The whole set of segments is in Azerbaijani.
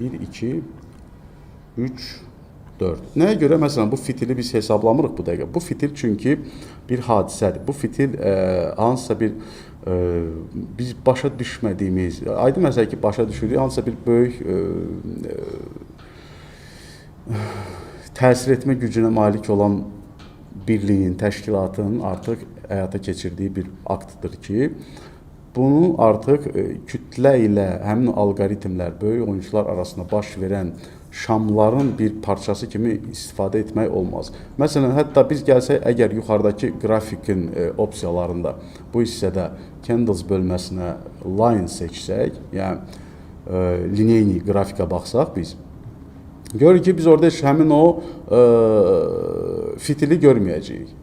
1, 2, 3, 4. Nəyə görə? Məsələn, bu fitili biz hesablamırıq bu dəqiqə. Bu fitil çünki bir hadisədir. Bu fitil hansısa bir biz başa düşmədiyimiz, aydın məsələ ki, başa düşürük, hansısa bir böyük təsir etmə gücünə malik olan birliyin, təşkilatın artıq həyata keçirdiyi bir aktdır ki, bunu artıq kütlə ilə həmin alqoritmlər, böyük oyunçular arasında baş verən şamların bir parçası kimi istifadə etmək olmaz. Məsələn, hətta biz gəlsək, əgər yuxarıdakı qrafikin opsiyalarında bu hissədə candles bölməsinə line seçsək, yəni lineyni qrafika baxsaq biz, görürük ki, biz orada həmin o fitili görməyəcəyik.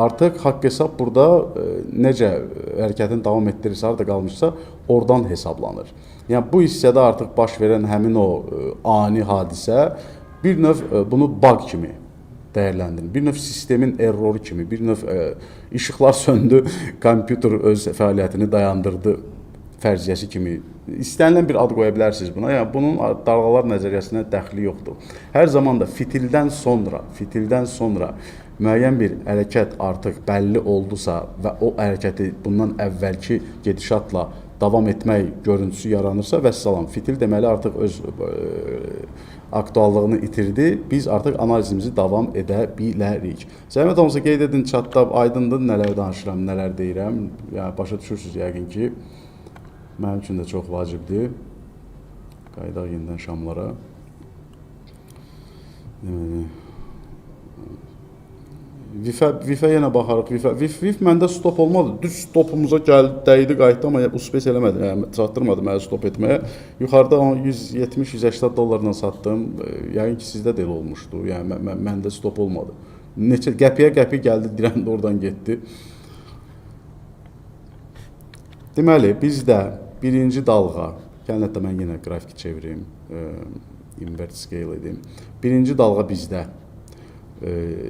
Artıq haqq hesab burada necə hərəkətin davam etdirirsə, harada qalmışsa, oradan hesablanır. Yəni, bu hissədə artıq baş verən həmin o ani hadisə bir növ bunu bug kimi dəyərləndirir. Bir növ sistemin erroru kimi, bir növ işıqlar söndü, kompüter öz fəaliyyətini dayandırdı fərziyyəsi kimi istənilən bir ad qoya bilərsiniz buna. Yəni, bunun dalğalar nəzəriyyəsinə dəxli yoxdur. Hər zaman da fitildən sonra müəyyən bir hərəkət artıq bəlli oldusa və o hərəkəti bundan əvvəlki gedişatla davam etmək görüntüsü yaranırsa, vəssalam, fitil deməli artıq öz aktuallığını itirdi, biz artıq analizimizi davam edə bilərik. Zəhmət olmasa qeyd edin, chatda aydındır, nələr danışıram, nələr deyirəm. Yəni, başa düşürsünüz yəqin ki, mənim üçün də çox vacibdir. Qaydaq yenidən şamlara. VIF-ə yenə baxarıq. VIF məndə stop olmadı. Düz stopumuza dəydi, qayıtdı, amma uspes eləmədi. Yəni, çatdırmadı mənə stop etməyə. Yuxarıda 170-180 dollarla satdım. Yəqin ki, sizdə də elə olmuşdu. Yəni, məndə stop olmadı. Neçə qəpiyə gəldi, dirəndi, oradan getdi. Deməli, bizdə birinci dalğa, gəlin hətta mən yenə qrafiki çevirim, invert scale edim. Birinci dalğa bizdə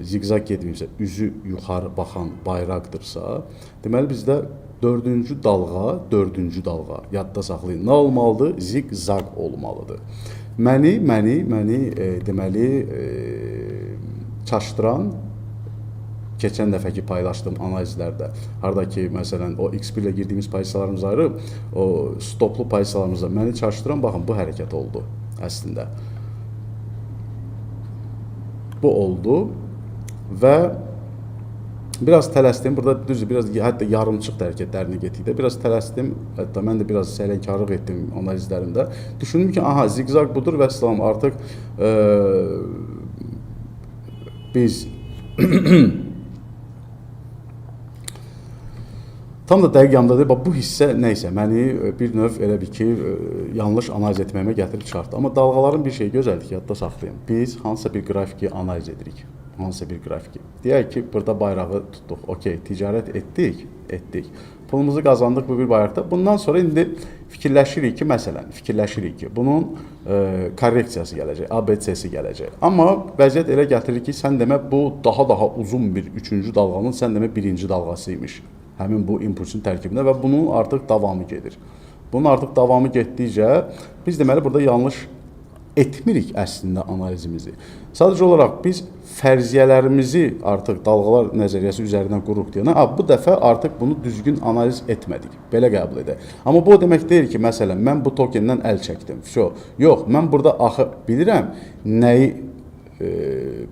zigzag getməyibsə, üzü yuxarı baxan bayraqdırsa, deməli bizdə dördüncü dalğa, yadda saxlayın, nə olmalıdır? Zigzag olmalıdır. Məni deməli, çaşdıran, keçən dəfəki paylaşdığım analizlərdə, haradakı, məsələn, o X1 ilə girdiyimiz pozisiyalarımız ayrı, o stoplu pozisiyalarımızda məni çaşdıran, baxın, bu hərəkət oldu əslində. Bu oldu və biraz tələsdim, burada düzdür, biraz hətta yarımçıq hərəkətlərini getdikdə, biraz tələsdim, hətta mən də biraz səhlənkarlıq etdim analizlərimdə. Düşündüm ki, aha, zigzag budur və salam, artıq biz tam da dəqiq yanımdadır, bu hissə nəysə, məni bir növ elə bir ki, yanlış analiz etməyimə gətirib çıxartdı. Amma dalğaların bir şey gözəldir ki, yadda saxlayın. Biz hansısa bir qrafiki analiz edirik. Hansısa bir qrafiki. Deyək ki, burada bayrağı tutduq. Okey, ticarət etdik. Pulumuzu qazandıq bu bir bayraqda. Bundan sonra indi fikirləşirik ki, məsələn, bunun korreksiyası gələcək, ABC-si gələcək. Amma vəziyyət elə gətirir ki, sən demə bu daha uzun bir üçüncü dalğanın, sən demə birinci dalğasıymış. Həmin bu impulsun tərkibində və bunun artıq davamı gedir. Bunun artıq davamı getdikcə biz deməli burada yanlış etmirik əslində analizimizi. Sadəcə olaraq biz fərziyyələrimizi artıq dalğalar nəzəriyyəsi üzərindən qururuq deyənə, bu dəfə artıq bunu düzgün analiz etmədik. Belə qəbul edək. Amma bu o demək deyil ki, məsələn, mən bu tokendən əl çəkdim. Yox, mən burada axı bilirəm nəyi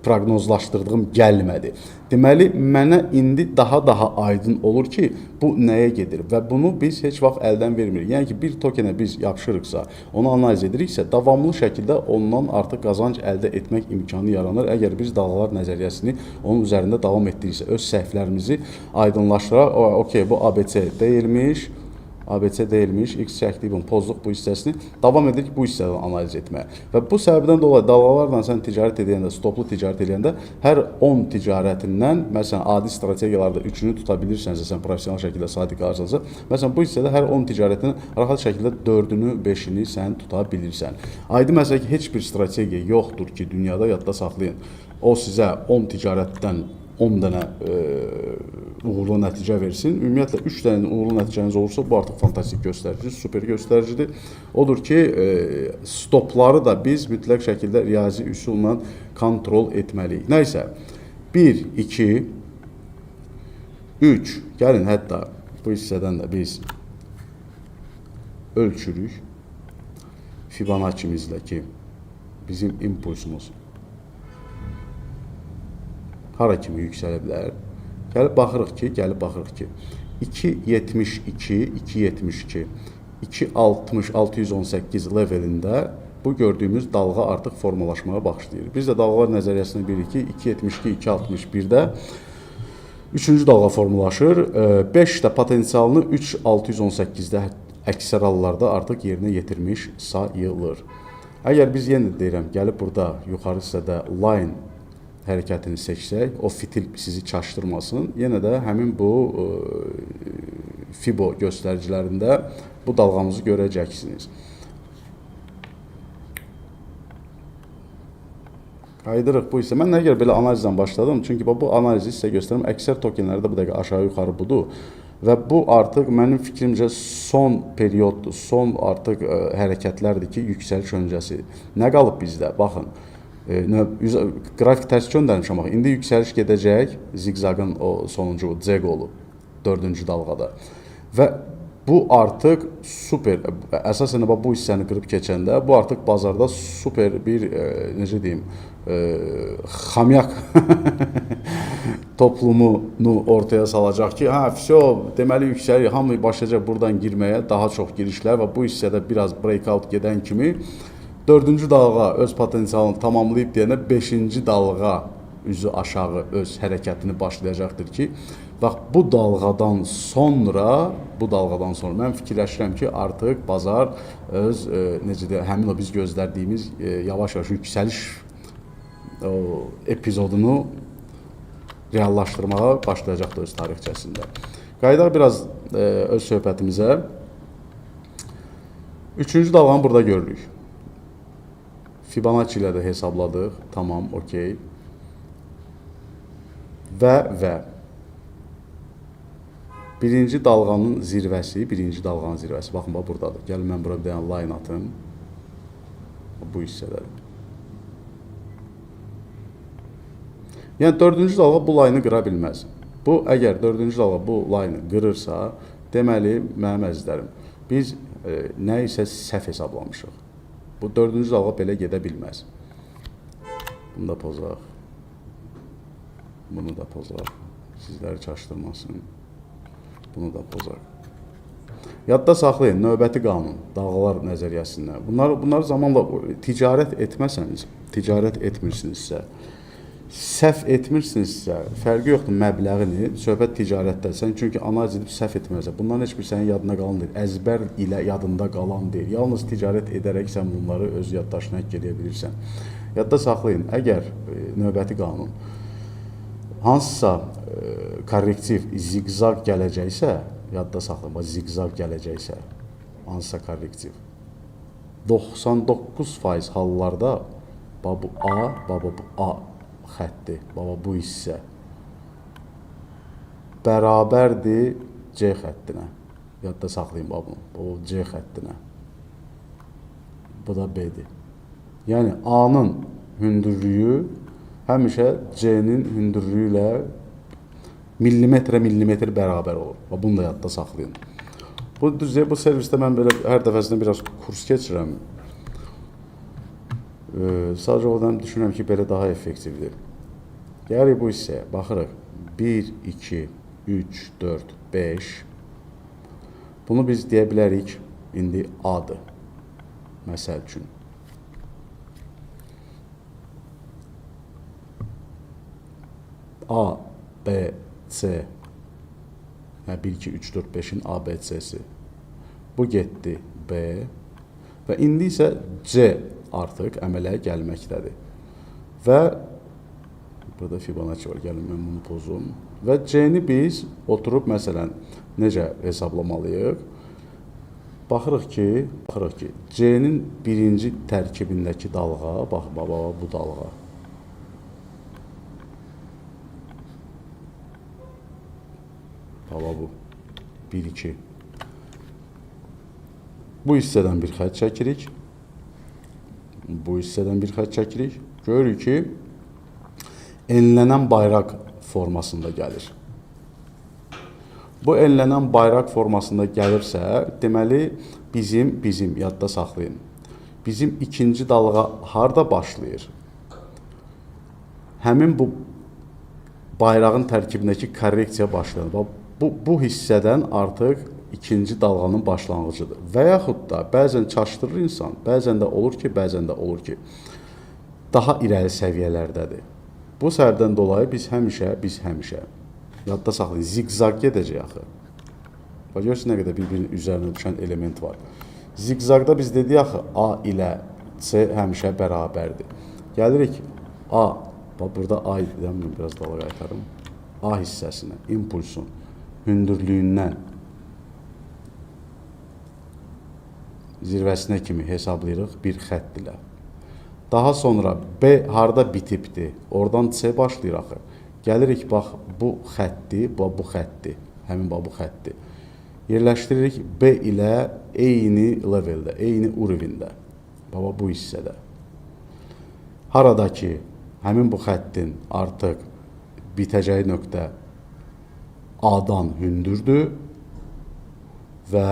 proqnozlaşdırdığım gəlmədi. Deməli, mənə indi daha aydın olur ki, bu nəyə gedir və bunu biz heç vaxt əldən vermirik. Yəni ki, bir tokenə biz yapışırıqsa, onu analiz ediriksə, davamlı şəkildə ondan artıq qazanc əldə etmək imkanı yaranır. Əgər biz dalğalar nəzəriyyəsini onun üzərində davam etdiriksə, öz səhvlərimizi aydınlaşdıraq. Okey, bu ABC deyilmiş, X çəkdik, bunu pozduq bu hissəsini, davam edirik bu hissədən analiz etməyə. Və bu səbəbdən dolayı dalğalarla sən ticarət edəndə, stoplu ticarət edəndə hər 10 ticarətindən, məsələn, adi strategiyalarda 3-ünü tuta bilirsənsə, sən profesional şəkildə sadiq qalırsansa, məsələn, bu hissədə hər 10 ticarətin rahat şəkildə 4-ünü, 5-ini sən tuta bilirsən. Aydın məsələ ki, heç bir strategiya yoxdur ki, dünyada yadda saxlayın. O sizə 10 ticarətdən 10 dənə uğurlu nəticə versin. Ümumiyyətlə 3 dənə uğurlu nəticəniz olursa, bu artıq fantastik göstəricidir, super göstəricidir. Odur ki, stopları da biz mütləq şəkildə riyazi üsulla kontrol etməliyik. Nəysə, 1, 2, 3, gəlin hətta bu hissədən də biz ölçürük. Fibonacci-mizdəki bizim impulsumuz hara kimi yüksələ bilər? Gəlib baxırıq ki, 2.72, 2.72, 2.60, 618 levelində bu gördüyümüz dalğa artıq formalaşmaya başlayır. Biz də dalğalar nəzəriyyəsini bilirik ki, 2.72, 2.61-də 3-cü dalğa formalaşır. 5 də potensialını 3.618-də əksər hallarda artıq yerinə yetirmiş sayılır. Əgər biz yenə deyirəm, gəlib burada yuxarı hissədə line hərəkətini seçsək, o fitil sizi çaşdırmasın, yenə də həmin bu Fibo göstəricilərində bu dalğamızı görəcəksiniz. Qaydırıq bu hissə. Mən nə görə belə analizdən başladım? Çünki bu analizi sizə göstərim. Əksər tokenlərdə bu dəqiqə aşağı-yuxarı budur. Və bu artıq mənim fikrimcə son perioddur, son artıq hərəkətlərdir ki, yüksəliş öncəsi. Nə qalıb bizdə? Baxın, qrafik tərs göndərmişəm. İndi yüksəliş gedəcək, zigzagın o sonuncu C qolu, 4-cü dalğada. Və bu artıq super, əsasən bu hissəni qırıb keçəndə, bu artıq bazarda super bir, necə deyim, xamyak toplumunu ortaya salacaq ki, deməli yüksəlir, hamı başlayacaq buradan girməyə, daha çox girişlər və bu hissədə biraz breakout gedən kimi 4-cü dalğa öz potensialını tamamlayıb deyənə 5-ci dalğa üzü aşağı öz hərəkətini başlayacaqdır ki, bax bu dalğadan sonra mən fikirləşirəm ki, artıq bazar öz necə deyək, həmin o biz gözlədiyimiz yavaş-yavaş yüksəliş epizodunu reallaşdırmağa başlayacaqdır öz tarixçəsində. Qaydaq biraz öz söhbətimizə. 3-cü dalğanı burada görürük. Fibonacci ilə də hesabladıq. Tamam, okey. Və birinci dalğanın zirvəsi, baxın, buradadır. Gəlin, mən bura bir dənə line atım. Bu hissədədir. Yəni, 4-cü dalğa bu line-ı qıra bilməz. Əgər 4-cü dalğa bu line-ı qırırsa, deməli, mənim əzizlərim, biz nə isə səhv hesablamışıq. Bu 4-cü dalğa belə gedə bilməz. Bunu da pozaq. Bunu da pozaq. Sizləri çaşdırmasın. Bunu da pozaq. Yadda saxlayın, növbəti qanun, dalğalar nəzəriyyəsində. Bunları zamanla ticarət etməsəniz, ticarət etmirsinizsə, səhv etmirsinizsə, fərqi yoxdur məbləğini, söhbət ticarətdəsən, çünki analiz edib səhv etməlisən. Bunların heç bir sənin yadına qalan deyil, əzbər ilə yadında qalan deyil. Yalnız ticarət edərək sən bunları öz yaddaşına həkk edə bilirsən. Yadda saxlayın, əgər növbəti qanun hansısa korrektiv zigzag gələcəksə, yadda saxlayın, zigzag gələcəksə, hansısa korrektiv 99% hallarda bu A xətti, bu hissə bərabərdir C xəttinə. Yadda saxlayın bunu, bu C xəttinə. Bu da B-dir. Yəni, A-nın hündürlüyü həmişə C-nin hündürlüyü ilə millimetr bərabər olur. Bunu da yadda saxlayın. Bu servisdə mən belə hər dəfəsində biraz kurs keçirəm. Sadəcə olaraq düşünürəm ki, belə daha effektivdir. Gəlirik bu hissəyə, baxırıq. 1, 2, 3, 4, 5. Bunu biz deyə bilərik, indi A-dır. Məsəl üçün. A, B, C. 1, 2, 3, 4, 5-in A, B, C-si. Bu getdi B. Və indi isə C artıq əmələ gəlməkdədir. Və burada Fibonacci var, gəlin mən bunu pozum. Və C-ni biz oturub, məsələn, necə hesablamalıyıq? Baxırıq ki, C-nin birinci tərkibindəki dalğa, bax, bu dalğa. Baba bu 1 2. Bu hissədən bir xətt çəkirik. Bu hissədən bir xətt çəkirik. Görürük ki, enlənən bayraq formasında gəlir. Bu enlənən bayraq formasında gəlirsə, deməli bizim yadda saxlayın. Bizim ikinci dalğa harda başlayır? Həmin bu bayrağın tərkibindəki korreksiya başlayır. Bu hissədən artıq ikinci dalğanın başlanğıcıdır. Və yaxud da bəzən çaşdırır insan, bəzən də olur ki, daha irəli səviyyələrdədir. Bu səbəbdən dolayı biz həmişə yadda saxlayın, zigzag gedəcək axı. Görürsünüz nə qədər bir-birinin üzərinə düşən element var. Zigzagda biz dedik axı A ilə C həmişə bərabərdir. Gəlirik A, burada A ilə biraz dala qaytarım. A hissəsinə, impulsun hündürlüyündən zirvəsinə kimi hesablayırıq bir xətt ilə. Daha sonra B harda bitibdir? Oradan C başlayır axı. Gəlirik, bax, bu xətti, bu xətti, həmin bu xətti. Yerləşdiririk B ilə eyni leveldə, eyni urvində. Bu hissədə. Haradakı həmin bu xəttin artıq bitəcəyi nöqtə A-dan hündürdür və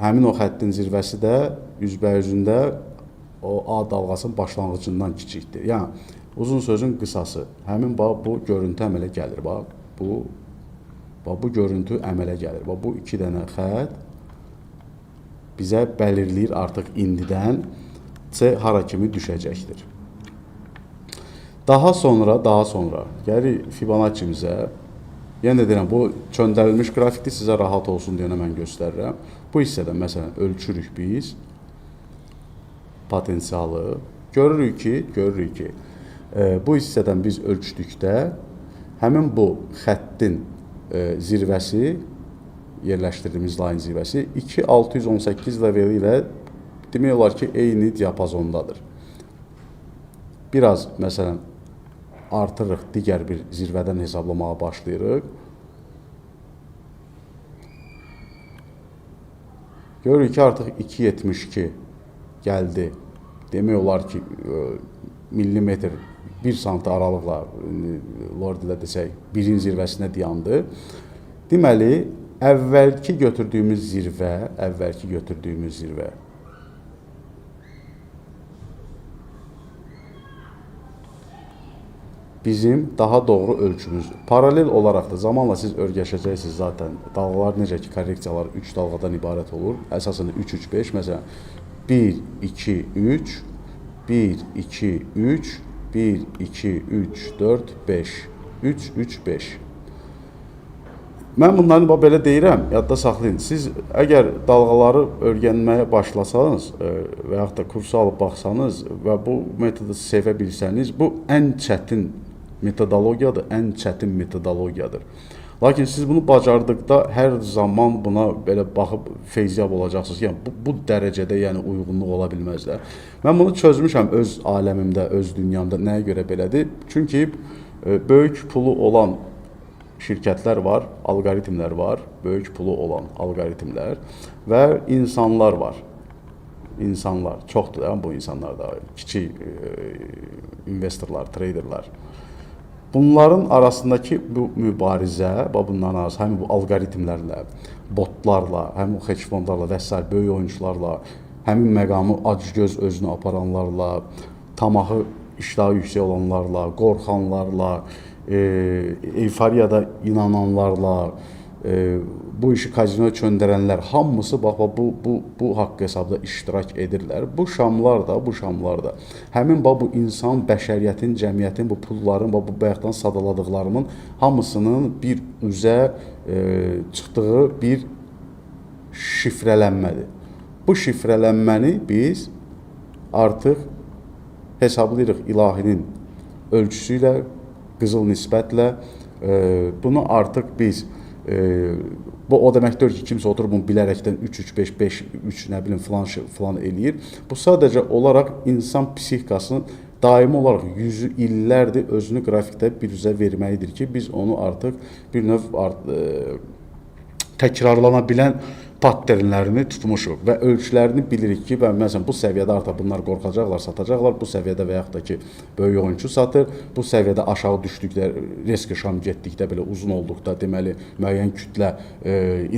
həmin o xəttin zirvəsi də üzbəyüzündə o A dalğasının başlanğıcından kiçikdir. Yəni, uzun sözün qısası, həmin bu görüntü əmələ gəlir. Bu görüntü əmələ gəlir. Bu iki dənə xət bizə bəlirləyir artıq indidən C hara kimi düşəcəkdir. Daha sonra gəlir Fibonacci-mizə. Yəni deyirəm, bu çöndərilmiş qrafikdir, sizə rahat olsun deyənə mən göstərirəm. Bu hissədən məsələn ölçürük biz potensialı. Görürük ki, bu hissədən biz ölçdükdə həmin bu xəttin zirvəsi, yerləşdirdiyimiz layın zirvəsi 2618 leveli ilə demək olar ki, eyni diapazondadır. Biraz məsələn artırıq, digər bir zirvədən hesablamağa başlayırıq. Görürük ki, artıq 2.72 gəldi. Demək olar ki, millimetr 1 sm aralıqla, Lord ilə desək, birin zirvəsinə dayandı. Deməli, əvvəlki götürdüyümüz zirvə bizim daha doğru ölçümüzdür. Paralel olaraq da zamanla siz öyrəşəcəksiniz zaten. Dalğalar necə ki, korreksiyalar 3 dalğadan ibarət olur. Əsasında 3-3-5, məsələn 1, 2, 3, 1, 2, 3, 1, 2, 3, 4, 5, 3, 3, 5. Mən bunları belə deyirəm, yadda saxlayın. Siz əgər dalğaları öyrənməyə başlasanız və yaxud da kursu alıb baxsanız və bu metodu sevə bilsəniz, bu ən çətin metodologiyadır, ən çətin metodologiyadır. Lakin siz bunu bacardıqda hər zaman buna belə baxıb feyziyab olacaqsınız. Yəni, bu dərəcədə uyğunluq ola bilməz də. Mən bunu çözmüşəm öz aləmimdə, öz dünyamda. Nəyə görə belədir? Çünki böyük pulu olan şirkətlər var, alqoritmlər var, böyük pulu olan alqoritmlər və insanlar var. İnsanlar, çoxdur da bu insanlar da, kiçik investorlar, traderlar. Bunların arasındakı bu mübarizə, bunların arası həm bu alqoritmlərlə, botlarla, həm o hedge fondlarla və s. böyük oyuncularla, həmin məqamı acgöz özünü aparanlarla, tamahı iştahı yüksək olanlarla, qorxanlarla, eyfariyada inananlarla, bu işi kazinoya çöndürənlər hamısı bu haqq hesabda iştirak edirlər. Bu şamlar da həmin bu insan, bəşəriyyətin, cəmiyyətin, bu pulların, bu bayaqdan sadaladıqlarımın hamısının bir üzə çıxdığı bir şifrələnmədir. Bu şifrələnməni biz artıq hesablayırıq ilahinin ölçüsü ilə, qızıl nisbətlə. Bunu artıq biz bu o demək deyil ki, kimsə oturub bunu bilərəkdən 3-3-5-5-3 nə bilim filan eləyir. Bu sadəcə olaraq insan psixikasının daimi olaraq illərdir özünü qrafikdə biruzə verməlidir ki, biz onu artıq bir növ təkrarlana bilən patternlərini tutmuşuq və ölçülərini bilirik ki, məsələn, bu səviyyədə artıq bunlar qorxacaqlar, satacaqlar, bu səviyyədə və yaxud da ki, böyük oyunçu satır, bu səviyyədə aşağı düşdükdə, risk şam getdikdə, belə uzun olduqda, deməli, müəyyən kütlə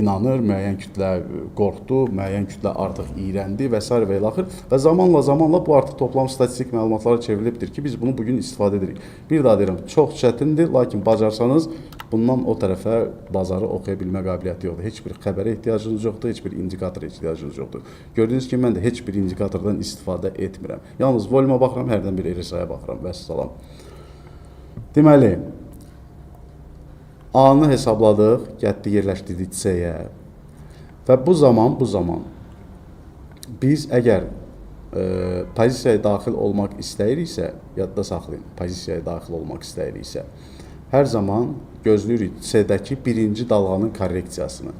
inanır, müəyyən kütlə qorxdu, müəyyən kütlə artıq iyrəndi və s. və ilaxır və zamanla bu artıq toplam statistik məlumatlara çevrilibdir ki, biz bunu bugün istifadə edirik. Bir daha deyirəm, çox çətindir, lakin bacarsanız, bundan o tərəfə bazarı oxuya bilmə qabiliyyəti yoxdur. Heç bir xəbərə ehtiyacınız yoxdur, heç bir indikatora ehtiyacınız yoxdur. Gördüyünüz kimi, mən də heç bir indikatordan istifadə etmirəm. Yalnız voluma baxıram, hərdən bir RSI-yə baxıram və salam. Deməli, A-nı hesabladıq, getdi yerləşdirdik C-yə və bu zaman biz əgər pozisiyaya daxil olmaq istəyiriksə, yadda saxlayın, pozisiyaya daxil olmaq istəyiriksə, hər zaman gözləyirik C-dəki birinci dalğanın korreksiyasını.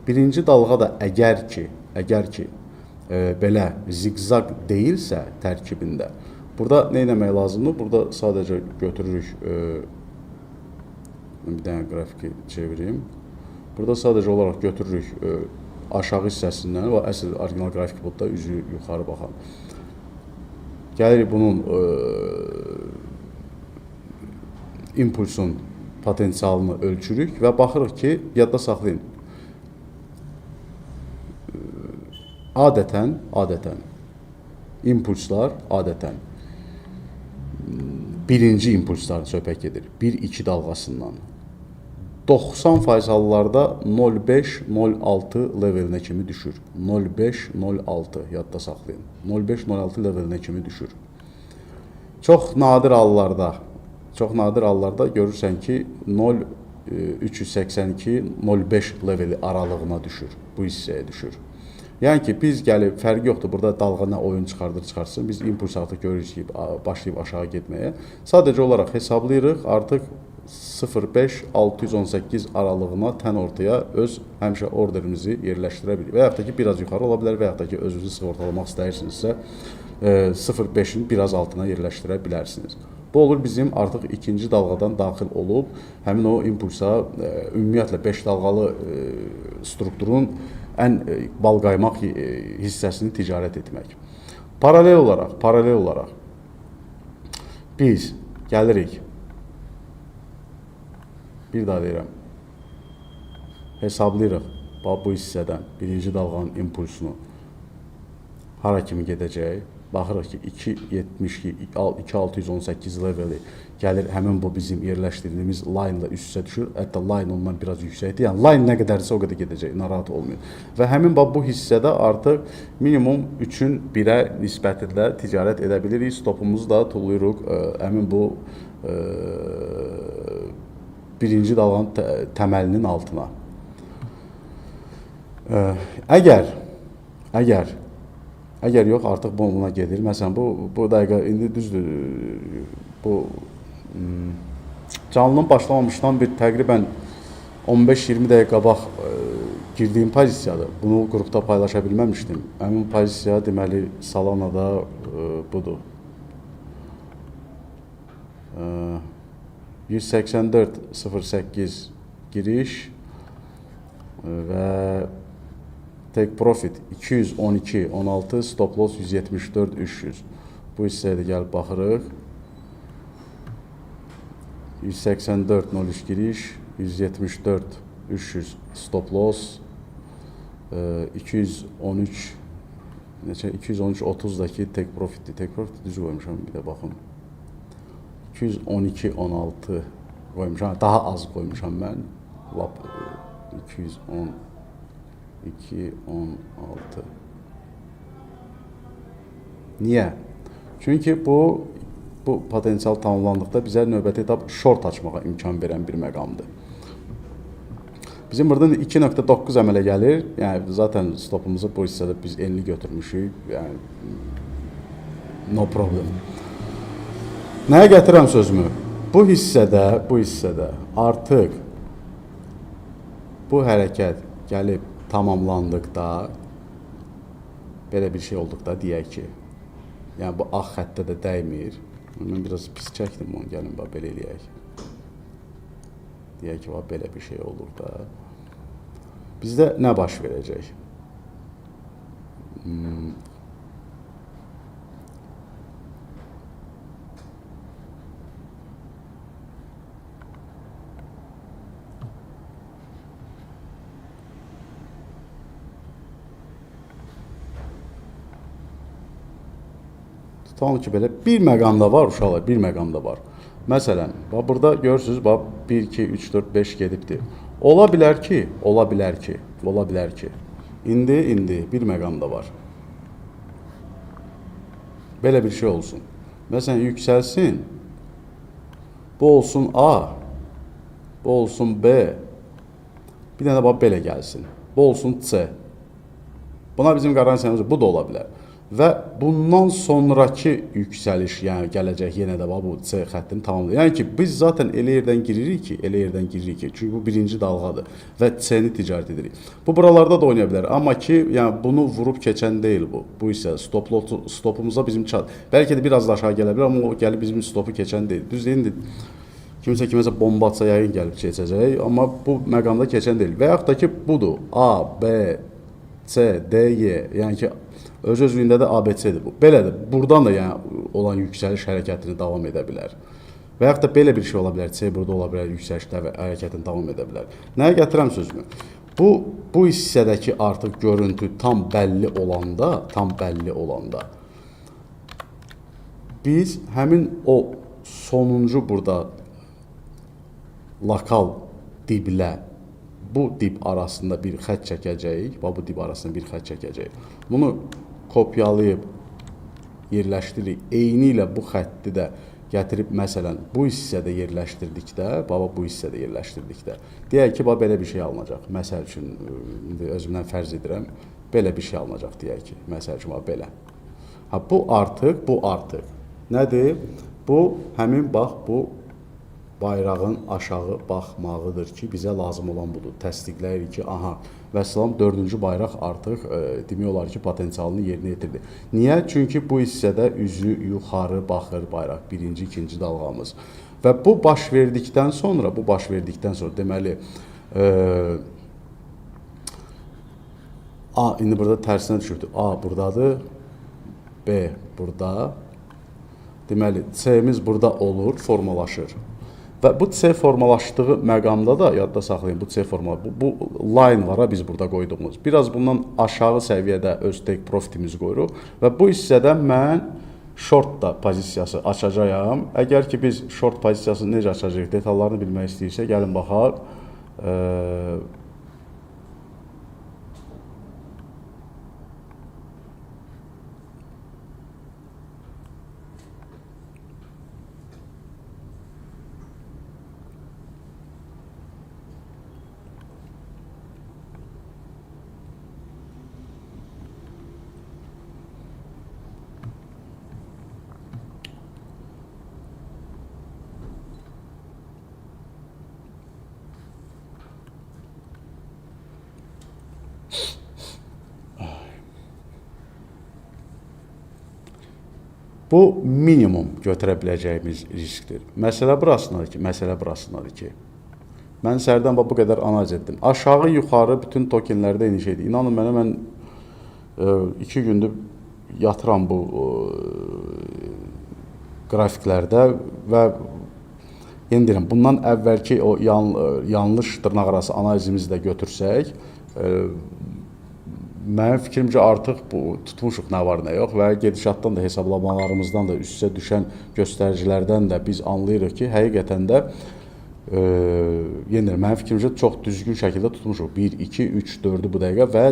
Birinci dalğa da əgər ki, belə zigzag deyilsə tərkibində, burada nə etmək lazımdır? Burada sadəcə götürürük, bir dənə qrafiki çevireyim. Burada sadəcə olaraq götürürük aşağı hissəsindən, əsl orijinal qrafik burada üzü yuxarı baxan. Gəlirik bunun impulsun potensialını ölçürük və baxırıq ki, yadda saxlayın. Adətən impulslar birinci impulslar söhbət gedir. 1-2 dalğasından. 90% hallarda 0.5-0.6 levelinə kimi düşür. 0.5-0.6 yadda saxlayın. 0.5-0.6 levelinə kimi düşür. Çox nadir hallarda görürsən ki 0.382-0.5 leveli aralığına düşür, bu hissəyə düşür. Yəni ki, biz gəlib, fərqi yoxdur, burada dalğa nə oyun çıxarsın, biz impuls artıq görürük ki, başlayıb aşağı getməyə. Sadəcə olaraq hesablayırıq, artıq 0.5-618 aralığına tən ortaya öz həmişə orderimizi yerləşdirə bilirik. Və yaxud da ki, biraz yuxarı ola bilər və yaxud da ki, özünüzü sığortalamaq istəyirsinizsə, 0.5-in biraz altına yerləşdirə bilərsiniz. Bu olur bizim artıq ikinci dalğadan daxil olub, həmin o impulsa, ümumiyyətlə 5 dalğalı strukturun ən balqaymaq hissəsini ticarət etmək. Paralel olaraq biz gəlirik, bir daha deyirəm, hesablayırıq bu hissədən birinci dalğanın impulsunu hara kimi gedəcək. Baxırıq ki, 2.618 leveli gəlir, həmin bu bizim yerləşdirdiyimiz line ilə üst-üstə düşür. Hətta line ondan biraz yüksəkdir. Yəni, line nə qədərsə o qədər gedəcək, narahat olmayın. Və həmin bu hissədə artıq minimum 3-ün 1-ə nisbətində ticarət edə bilirik. Stopumuzu da tulluyuruq həmin bu birinci dalğanın təməlinin altına. Əgər yox, artıq buna gedir. Məsələn, bu dəqiqə, indi düzdür, bu canlının başlamamışdan bir təqribən 15-20 dəqiqə qabaq girdiyim pozisiyadır. Bunu qrupda paylaşa bilməmişdim. Həmin pozisiya deməli Salanada budur. 184.08 giriş və take profit 212.16, stop loss 174.300. Bu hissəyə də gəlib baxırıq. 184.03 giriş, 174.300 stop loss, 213.30'daki take profit'ti. Take profit düzü qoymuşam, bir də baxın. 212.16 qoymuşam, daha az qoymuşam mən. Lap 212.16. Niyə? Çünki bu potensial tamamlandıqda bizə növbəti etap short açmağa imkan verən bir məqamdır. Bizim burada 2.9 əmələ gəlir. Yəni zaten stopumuzu bu hissədə biz enli götürmüşük. Yəni no problem. Nəyə gətirəm sözümü? Bu hissədə artıq bu hərəkət gəlib tamamlandıqda, belə bir şey olduqda deyək ki, yəni bu ağ xəttə də dəymir. Mən biraz pis çəkdim onu, gəlin bax belə eləyək. Deyək ki, belə bir şey olur da. Bizdə nə baş verəcək? Tutalım ki, belə bir məqamda var uşaqlar, bir məqamda var. Məsələn, bax burada görürsünüz, bax 1 2 3 4 5 gedibdi. Ola bilər ki, indi bir məqamda var. Belə bir şey olsun. Məsələn, yüksəlsin. Bu olsun A. Bu olsun B. Bir dənə bax belə gəlsin. Bu olsun C. Buna bizim qarantiyamız bu da ola bilər. Və bundan sonraki yüksəliş, yəni gələcək yenə də bu C xəttini tamamlayır. Yəni ki, biz zaten elə yerdən giririk ki, çünki bu birinci dalğadır və C-ni ticarət edirik. Bu buralarda da oynaya bilər. Amma ki, yəni bunu vurub keçən deyil bu. Bu isə stopumuza bizim bəlkə də biraz da aşağı gələ bilər, amma o gəlib bizim stopu keçən deyil. Düz indi kiməsə bomba atsa yəqin gəlib keçəcək, amma bu məqamda keçən deyil. Və yaxud da ki, budur. A, B, C, D, Y. Yəni ki, öz-özlüyündə də ABC-dir bu. Belədir. Buradan da yəni olan yüksəliş hərəkətini davam edə bilər. Və yaxud da belə bir şey ola bilər. C burada ola bilər, yüksəlişdə və hərəkətini davam edə bilər. Nəyə gətirəm sözümü? Bu hissədəki artıq görüntü tam bəlli olanda biz həmin o sonuncu burada lokal diblə bu dib arasında bir xətt çəkəcəyik. Bu dib arasında bir xətt çəkəcəyik. Bunu kopyalayıb yerləşdiririk. Eyni ilə bu xətti də gətirib məsələn bu hissədə yerləşdirdikdə, bu hissədə yerləşdirdikdə deyək ki, belə bir şey alınacaq. Məsəl üçün indi özümdən fərz edirəm, belə bir şey alınacaq deyək ki, məsəl üçün belə. Bu artıq nədir? Bu həmin bu bayrağın aşağı baxmağıdır ki, bizə lazım olan budur. Təsdiqləyirik ki, aha, vəssalam 4-cü bayraq artıq demək olar ki, potensialını yerinə yetirdi. Niyə? Çünki bu hissədə üzü yuxarı baxır bayraq, birinci, ikinci dalğamız. Və bu baş verdikdən sonra deməli A indi burada tərsinə düşübdür. A buradadır, B burada. Deməli, C-miz burada olur, formalaşır. Və bu C formalaşdığı məqamda da, yadda saxlayın, bu C formalaşır. Bu line var, biz burada qoyduğumuz. Biraz bundan aşağı səviyyədə öz take profitimizi qoyuruq. Və bu hissədə mən short da pozisiyası açacağım. Əgər ki, biz short pozisiyasını necə açacağıq, detallarını bilmək istəyirsə, gəlin baxaq. Bu minimum götürə biləcəyimiz riskdir. Məsələ burasındadır ki, mən səhərdən bu qədər analiz etdim. Aşağı, yuxarı bütün tokenlərdə eyni şeydir. İnanın mənə, mən 2 gündür yatıram bu qrafiklərdə və yeni deyirəm, bundan əvvəlki o yanlış dırnaq arası analizimizi də götürsək, mənim fikrimcə artıq tutmuşuq nə var nə yox və gedişatdan da hesablamalarımızdan da üst-üstə düşən göstəricilərdən də biz anlayırıq ki, həqiqətən də yenə mənim fikrimcə çox düzgün şəkildə tutmuşuq. 1, 2, 3, 4-ü bu dəqiqə və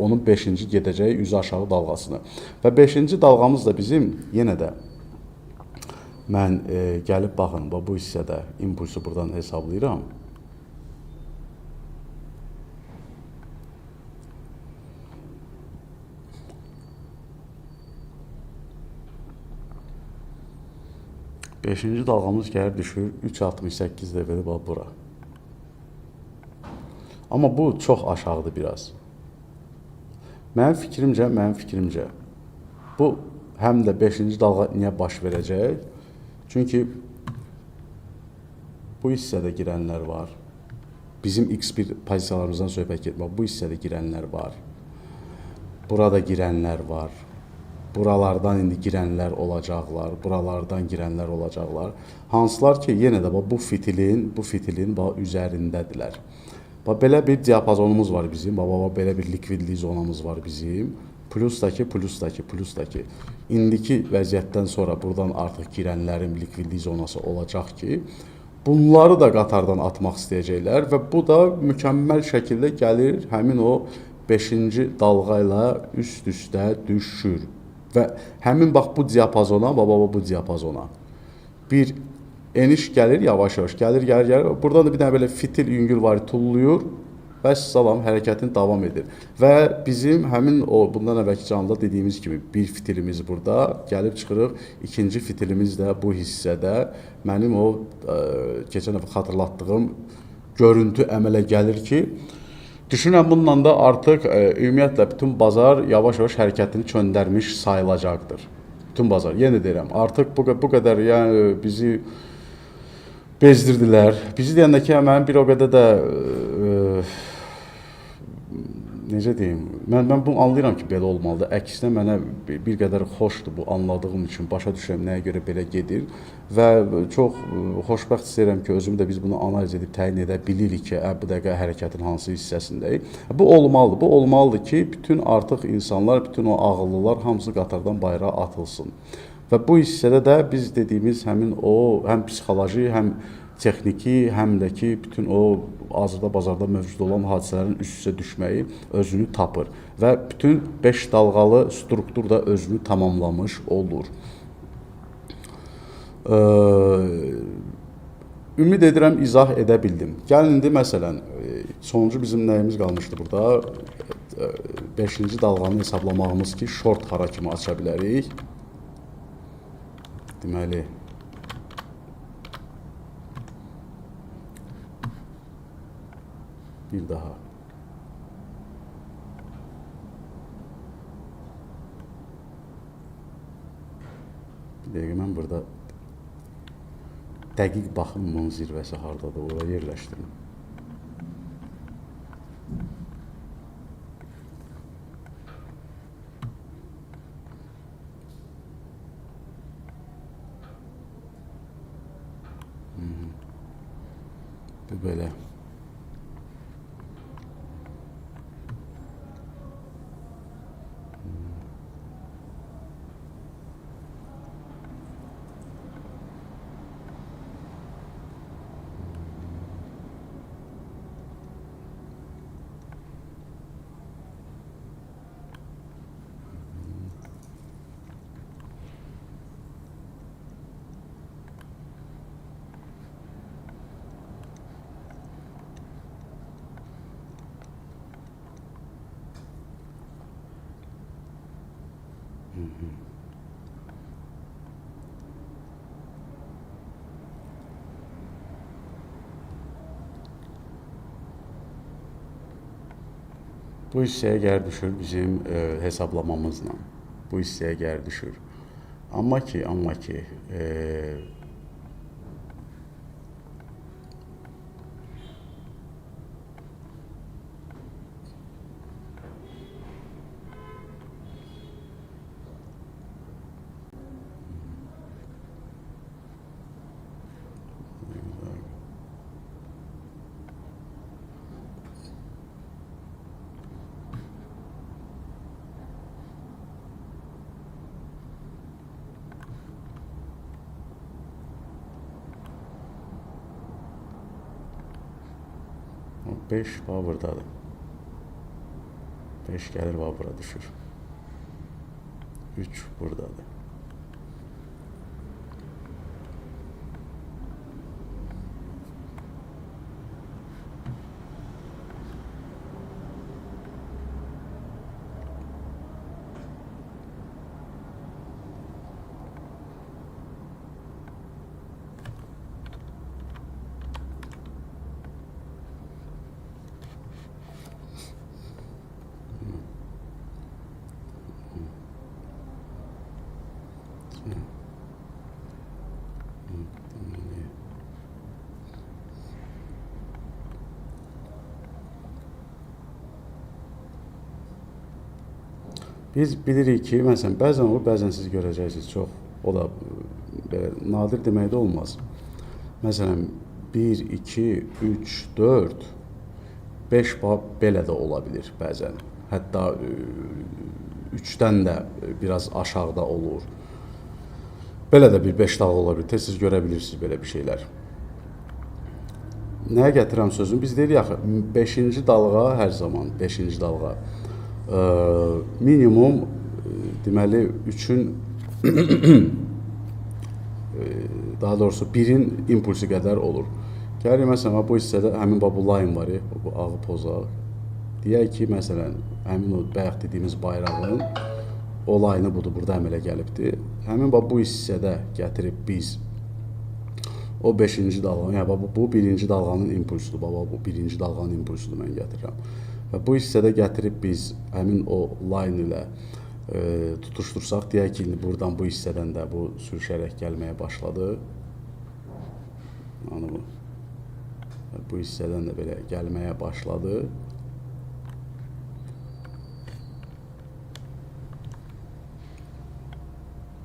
onun 5-ci gedəcəyi üzü aşağı dalğasını. Və 5-ci dalğamız da bizim yenə də mən gəlib baxın, bu hissədə impulsu buradan hesablayıram. Beşinci dalğamız gəlir düşür 3.68 dəqiqədə bura. Amma bu çox aşağıdır biraz. Mənim fikrimcə bu həm də 5-ci dalğa niyə baş verəcək? Çünki bu hissədə girənlər var. Bizim X1 pozisiyalarımızdan söhbət getmir. Bu hissədə girənlər var. Burada girənlər var. Buralardan indi girənlər olacaqlar. Buralardan girənlər olacaqlar. Hansılar ki, yenə də bu fitilin üzərindədirlər. Belə bir diapazonumuz var bizim. Belə bir likvidlik zonamız var bizim. Plus da ki. İndiki vəziyyətdən sonra buradan artıq girənlərin likvidlik zonası olacaq ki, bunları da qatardan atmaq istəyəcəklər və bu da mükəmməl şəkildə gəlir həmin o 5-ci dalğa ilə üst-üstə düşür. Və həmin bax bu diapazona, bu diapazona bir eniş gəlir, yavaş-yavaş gəlir. Buradan da bir dənə belə fitil yüngül var, tulluyur və salam hərəkətin davam edir. Və bizim həmin o bundan əvvəlki canlıda dediyimiz kimi bir fitilimiz burada gəlib çıxırıq. İkinci fitilimiz də bu hissədə mənim o keçən dəfə xatırlatdığım görüntü əmələ gəlir ki, düşünürəm bununla da artıq ümumiyyətlə bütün bazar yavaş-yavaş hərəkətini çöndərmiş sayılacaqdır. Bütün bazar. Yenə deyirəm, artıq bu qədər yəni bizi bezdirdilər. Bizi deyəndə ki, mən bir o qədər də necə deyim, mən bunu anlayıram ki, belə olmalıdır. Əksinə mənə bir qədər xoşdur bu anladığım üçün, başa düşürəm nəyə görə belə gedir və çox xoşbəxt istəyirəm ki, özümü də biz bunu analiz edib təyin edə bilirik ki, bu dəqiqə hərəkətin hansı hissəsindəyik. Bu olmalıdır. Bu olmalıdır ki, bütün artıq insanlar, bütün o ağıllılar hamısı qatardan bayrağa atılsın. Və bu hissədə də biz dediyimiz həmin o həm psixoloji, həm texniki, həm də ki, bütün o hazırda bazarda mövcud olan hadisələrin üst-üstə düşməyi özünü tapır və bütün 5 dalğalı struktur da özünü tamamlamış olur. Ümid edirəm izah edə bildim. Gəlin indi məsələn, sonuncu bizim nəyimiz qalmışdı burada? 5-ci dalğanı hesablamağımız ki, short hara kimi aça bilərik. Deməli, bir daha. Bir dəqiqə, mən burada dəqiq baxım bunun zirvəsi hardadır, oraya yerləşdirim. Bu belə. Bu hissəyə gəlir düşür bizim hesablamamızla. Bu hissəyə gəlir düşür. Amma ki, o 5 buradadır. 5 gəlir bura düşür. 3 buradadır. Biz bilirik ki, məsələn, bəzən olur, bəzən siz görəcəksiniz, çox, o da belə nadir demək də olmaz. Məsələn, 1, 2, 3, 4, 5 belə də ola bilir bəzən. Hətta 3-dən də biraz aşağıda olur. Belə də bir 5 dalğa ola bilir. Siz görə bilirsiniz belə bir şeylər. Nəyə gətirəm sözünü? Biz deyirik axı, 5-ci dalğa hər zaman, 5-ci dalğa minimum deməli 3-ün daha doğrusu 1-in impulsu qədər olur. Gəlir məsələn bu hissədə həmin bu line var, bu ağı pozaq. Deyək ki, məsələn, həmin o bayaq dediyimiz bayrağın o line'ı budur, burada əmələ gəlibdir. Həmin bu hissədə gətirib biz o 5-ci dalğanı, yəni bu 1-ci dalğanın impulsudur. Baba bu 1-ci dalğanın impulsudur mən gətirirəm. Və bu hissədə gətirib biz həmin o line ilə tutuşdursaq, deyək ki, buradan bu hissədən də bu sürüşərək gəlməyə başladı. Yəni bu hissədən də belə gəlməyə başladı.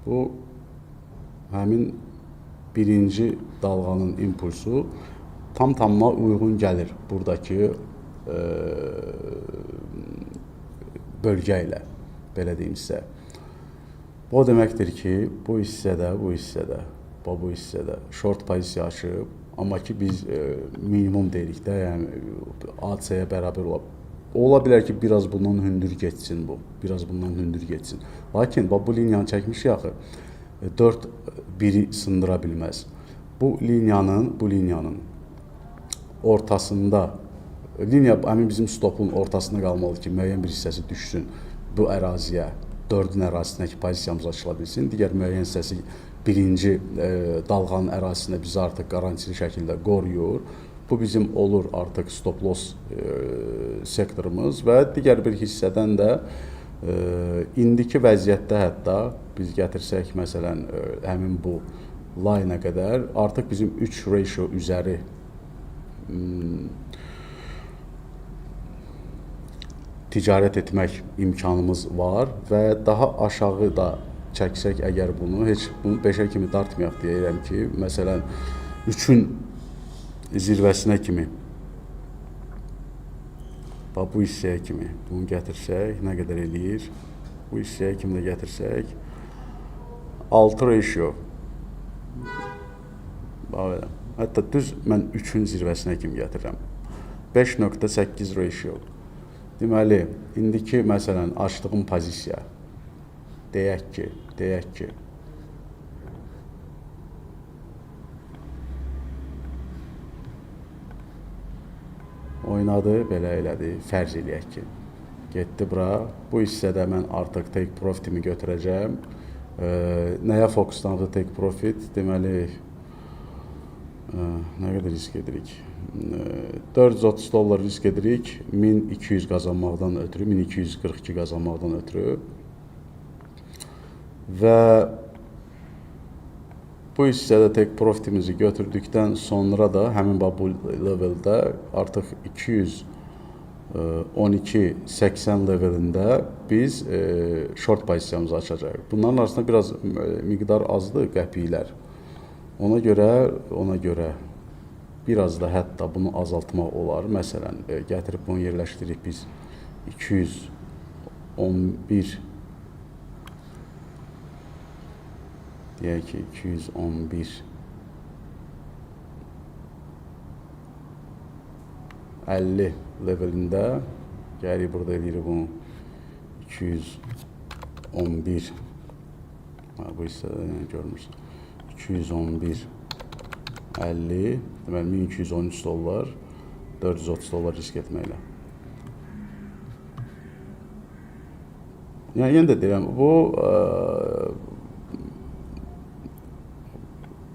Bu həmin 1-ci dalğanın impulsu tam-tamına uyğun gəlir buradakı bölgə ilə, belə deyim sizə. Bu deməkdir ki, bu hissədə short pozisiya açıb, amma ki biz minimum deyirik də, yəni AC-yə bərabər ola bilər ki, biraz bundan hündür getsin bu, biraz bundan hündür getsin. Lakin bu liniyanı çəkmişik axı, 4 biri sındıra bilməz. Bu liniyanın ortasında, liniya həmin bizim stopun ortasında qalmalıdır ki, müəyyən bir hissəsi düşsün bu əraziyə, 4-ün ərazisinə ki, pozisiyamız açıla bilsin. Digər müəyyən hissəsi 1-ci dalğanın ərazisində bizi artıq qarantili şəkildə qoruyur. Bu bizim olur artıq stop loss sektorumuz və digər bir hissədən də indiki vəziyyətdə hətta biz gətirsək, məsələn, həmin bu line-ə qədər artıq bizim 3 ratio üzəri ticarət etmək imkanımız var və daha aşağı da çəksək əgər bunu, heç bunu 5-ə kimi dartmayaq deyirəm ki, məsələn, 3-ün zirvəsinə kimi, bu hissəyə kimi bunu gətirsək, nə qədər eləyir? Bu hissəyə kimi də gətirsək, 6 ratio. Hətta düz mən 3-ün zirvəsinə kimi gətirirəm. 5.8 ratio. Deməli, indiki məsələn açdığım pozisiya, deyək ki, oynadı, belə elədi, fərz eləyək ki, getdi bura, bu hissədə mən artıq take profitimi götürəcəm. Nəyə fokuslandı take profit? Deməli, nə qədər risk edirik? 430 dollar risk edirik, 1200 qazanmaqdan ötürü, 1242 qazanmaqdan ötürü və bu hissədə take profitimizi götürdükdən sonra da həmin bu leveldə artıq 212.80 levelində biz short pozisiyamızı açacağıq. Bunların arasında biraz miqdar azdır, qəpiklər. Ona görə biraz da hətta bunu azaltmaq olar. Məsələn, gətirib bunu yerləşdiririk biz 211, deyək ki 211 50 levelində gəlirik, burada eləyirik bunu 211, bu hissədə görmürsən, 211 50, deməli 1213 dollar, 430 dollar risk etməklə. Yəni, yenə də deyirəm, bu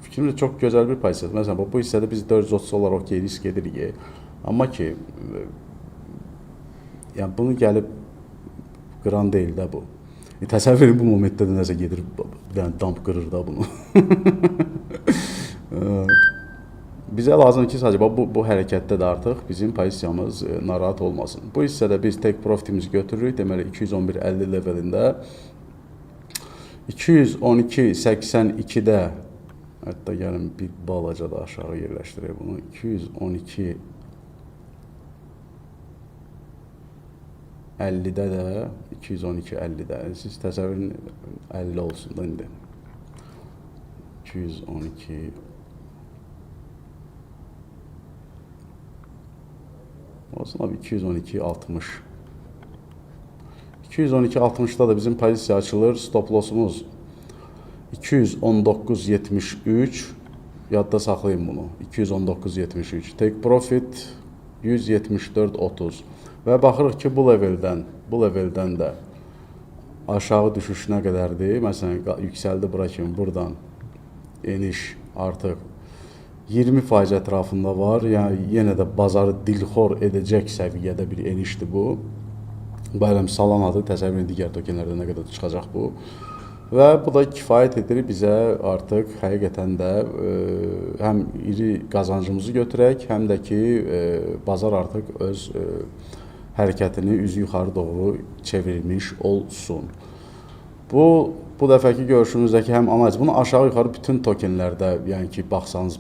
fikrimcə çox gözəl bir pozisiyadır. Məsələn, bu hissədə biz 430 dollar okey risk edirik. Amma ki, yəni bunu gəlib qıran deyil də bu. Təsəvvür edin bu momentdə də nəsə gedir, bir dənə damp qırır da bunu. Bizə lazımdır ki, sadəcə bu hərəkətdə də artıq bizim pozisiyamız narahat olmasın. Bu hissədə biz take profitimizi götürürük. Deməli 211.50 levelində 212.82-də hətta gəlin bir balaca da aşağı yerləşdirək bunu. 212.50-də də 212.50-də siz təsəvvürün 50 olsun da indi. 212 olsun abi 212.60. 212.60'da da bizim pozisiya açılır. Stop lossumuz 219.73. Yadda saxlayın bunu. 219.73. Take profit 174.30. Və baxırıq ki, bu leveldən də aşağı düşüş nə qədərdir? Məsələn, yüksəldi bura kimi buradan eniş artıq 20% ətrafında var. Yəni yenə də bazarı dilxor edəcək səviyyədə bir enişdir bu. Bayram Salanadır. Təsəvvür edin digər tokenlərdə nə qədər çıxacaq bu. Və bu da kifayət edir bizə artıq həqiqətən də həm iri qazancımızı götürək, həm də ki bazar artıq öz hərəkətini üzü yuxarı doğru çevirmiş olsun. Bu dəfəki görüşümüzdəki həm analiz, bunu aşağı yuxarı bütün tokenlərdə, yəni ki baxsanız